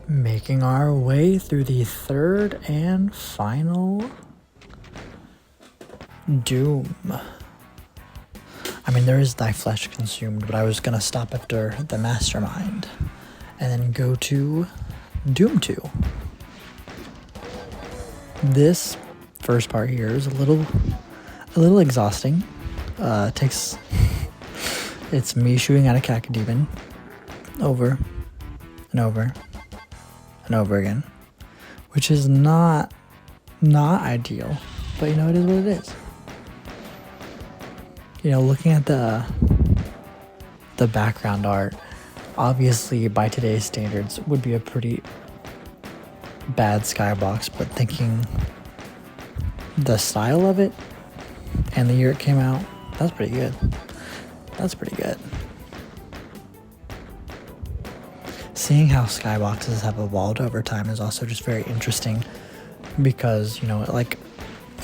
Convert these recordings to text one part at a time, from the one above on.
Making our way through the third and final Doom. I mean, there is thy flesh consumed, but I was gonna stop after the mastermind and then go to Doom 2. This first part here is a little exhausting. It's me shooting at a cacodemon over and over and over again, which is not ideal, but you know, it is what it is. You know, looking at the background art, obviously by today's standards would be a pretty bad skybox, but thinking the style of it and the year it came out, that's pretty good. That's pretty good. Seeing how skyboxes have evolved over time is also just very interesting because, you know, like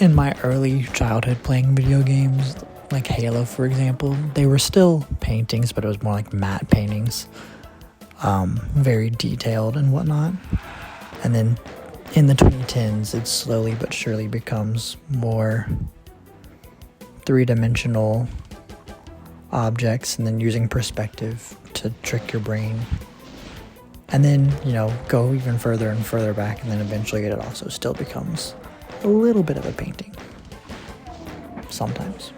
in my early childhood playing video games, like Halo, for example, they were still paintings, but it was more like matte paintings, very detailed and whatnot. And then in the 2010s, it slowly but surely becomes more three-dimensional objects and then using perspective to trick your brain. And then, you know, go even further and further back, and then eventually it also still becomes a little bit of a painting. Sometimes.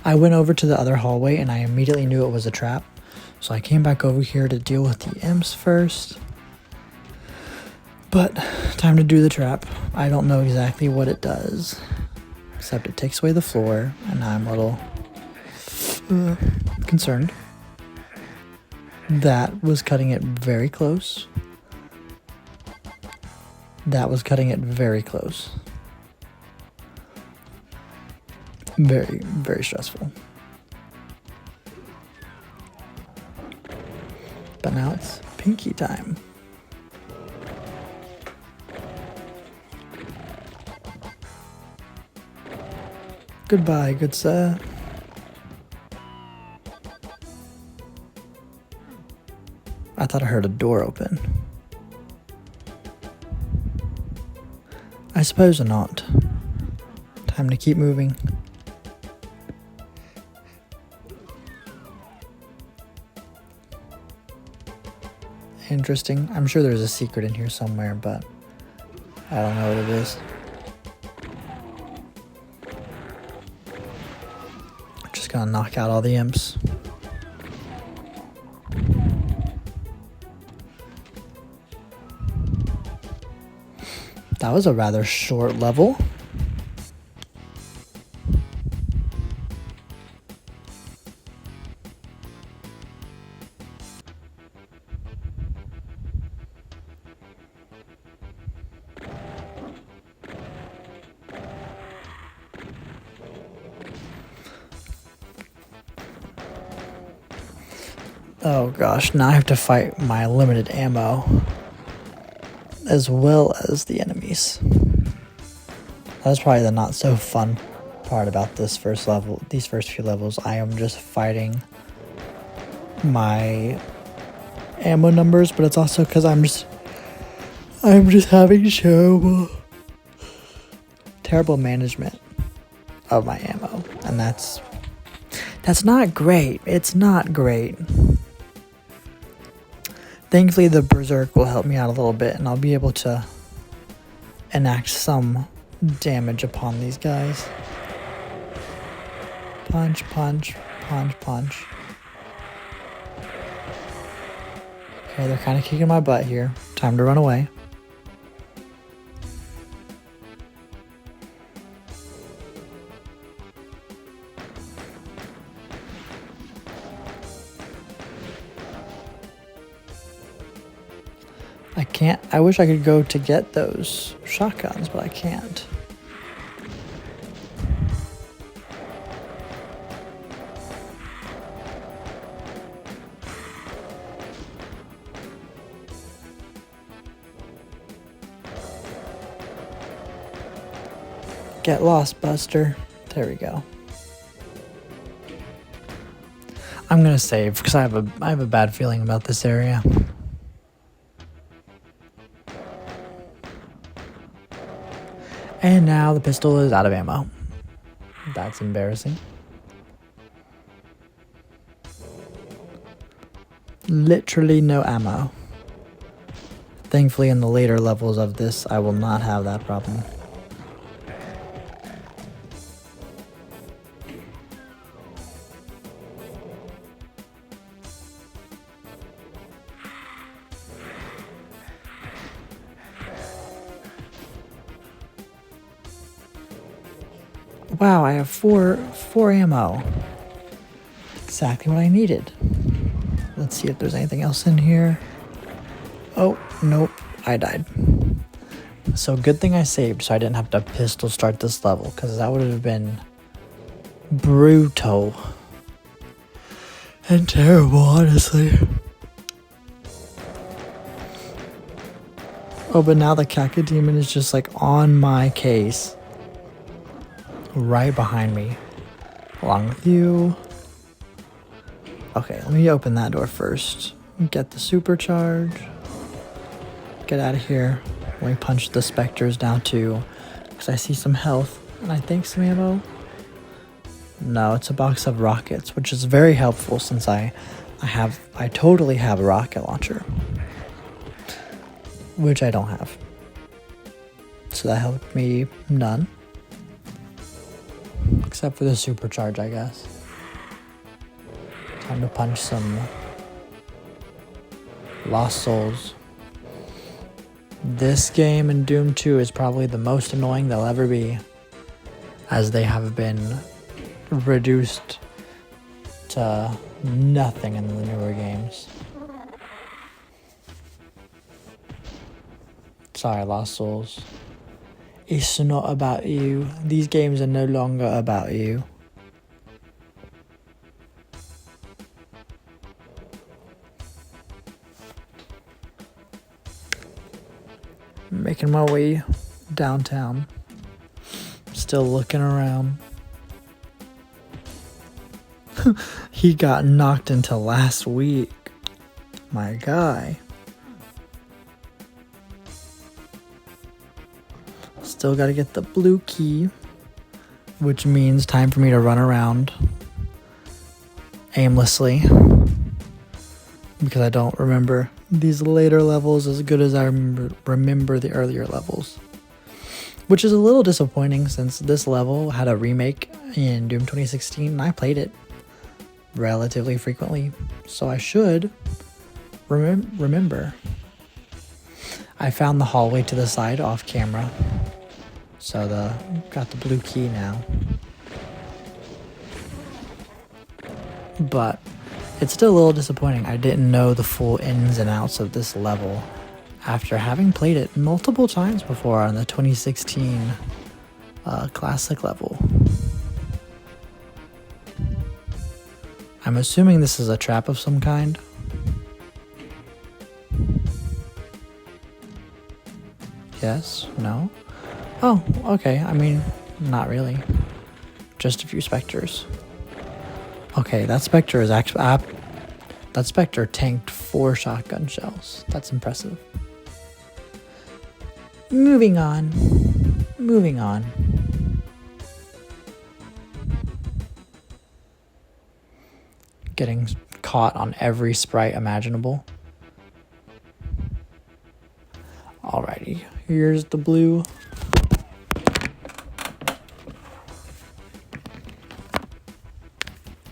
I went over to the other hallway and I immediately knew it was a trap. So I came back over here to deal with the imps first. But time to do the trap. I don't know exactly what it does, except it takes away the floor, and I'm a little concerned. That was cutting it very close. That was cutting it very close. Very, very stressful. But now it's pinky time. Goodbye, good sir. I thought I heard a door open. I suppose not. Time to keep moving. Interesting. I'm sure there's a secret in here somewhere, but I don't know what it is. Just gonna knock out all the imps. That was a rather short level. Oh gosh, now I have to fight my limited ammo as well as the enemies. That's probably the not so fun part about this first level, these first few levels. I am just fighting my ammo numbers, but it's also because I'm just having so terrible management of my ammo, and that's not great. It's not great. Thankfully, the Berserk will help me out a little bit, and I'll be able to enact some damage upon these guys. Punch, punch, punch, punch. Okay, they're kind of kicking my butt here. Time to run away. I wish I could go to get those shotguns, but I can't. Get lost, Buster. There we go. I'm gonna save because I have a bad feeling about this area. And now the pistol is out of ammo. That's embarrassing. Literally no ammo. Thankfully, in the later levels of this, I will not have that problem. Wow, I have four ammo. Exactly what I needed. Let's see if there's anything else in here. Oh, nope, I died. So good thing I saved so I didn't have to pistol start this level, because that would have been brutal. And terrible, honestly. Oh, but now the Cacodemon is just like on my case. Right behind me. Along with you. Okay, let me open that door first. Get the supercharge. Get out of here. Let me punch the specters down too. Because I see some health. And I think some ammo. No, it's a box of rockets, which is very helpful since I totally have a rocket launcher. Which I don't have. So that helped me none. Except for the supercharge, I guess. Time to punch some Lost Souls. This game and Doom 2 is probably the most annoying they'll ever be, as they have been reduced to nothing in the newer games. Sorry, Lost Souls. It's not about you. These games are no longer about you. Making my way downtown. Still looking around. He got knocked into last week. My guy. Still gotta get the blue key, which means time for me to run around aimlessly, because I don't remember these later levels as good as I remember the earlier levels, which is a little disappointing since this level had a remake in Doom 2016 and I played it relatively frequently, so I should remember. I found the hallway to the side off camera. So got the blue key now. But it's still a little disappointing. I didn't know the full ins and outs of this level after having played it multiple times before on the 2016 classic level. I'm assuming this is a trap of some kind. Yes? No? Oh, okay. I mean, not really. Just a few specters. Okay, that specter is actually... that specter tanked 4 shotgun shells. That's impressive. Moving on. Moving on. Getting caught on every sprite imaginable. Alrighty, here's the blue.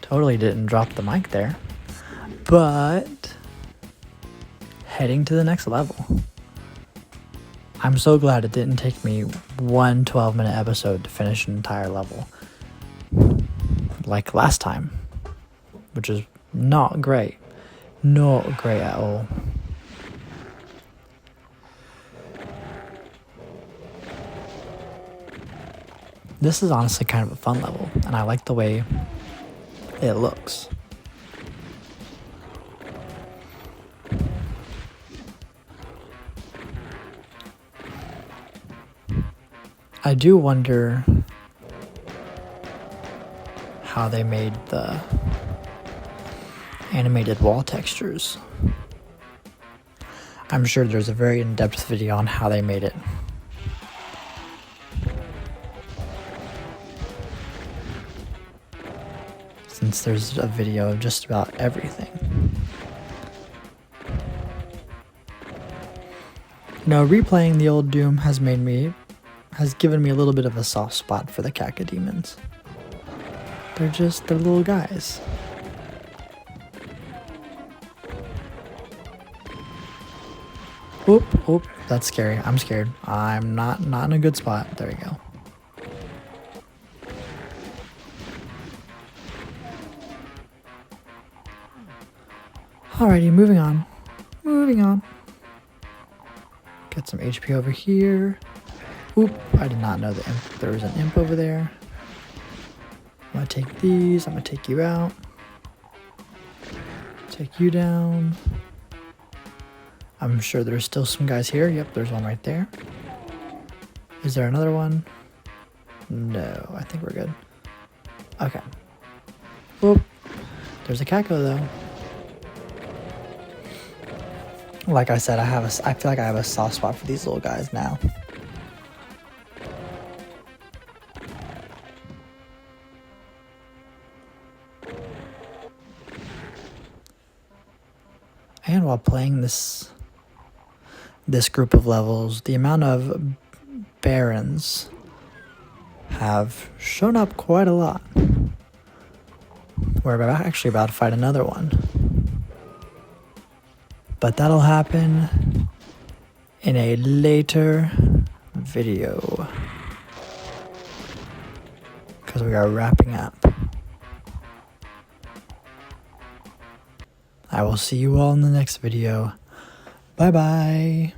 Totally didn't drop the mic there, but heading to the next level. I'm so glad it didn't take me one 12-minute episode to finish an entire level, like last time, which is not great. Not great at all. This is honestly kind of a fun level, and I like the way it looks. I do wonder how they made animated wall textures. I'm sure there's a very in-depth video on how they made it. Since there's a video of just about everything. Replaying the old Doom has given me a little bit of a soft spot for the cacodemons. They're little guys. Oop, that's scary. I'm scared. I'm not in a good spot. There we go. Alrighty, moving on. Get some HP over here. Oop, I did not know there was an imp over there. I'm gonna take these, I'm gonna take you out. Take you down. I'm sure there's still some guys here. Yep, there's one right there. Is there another one? No, I think we're good. Okay. Oop, there's a caco though. Like I said, I feel like I have a soft spot for these little guys now. And while playing this group of levels, the amount of barons have shown up quite a lot. We're actually about to fight another one. But that'll happen in a later video. Because we are wrapping up. I will see you all in the next video. Bye bye.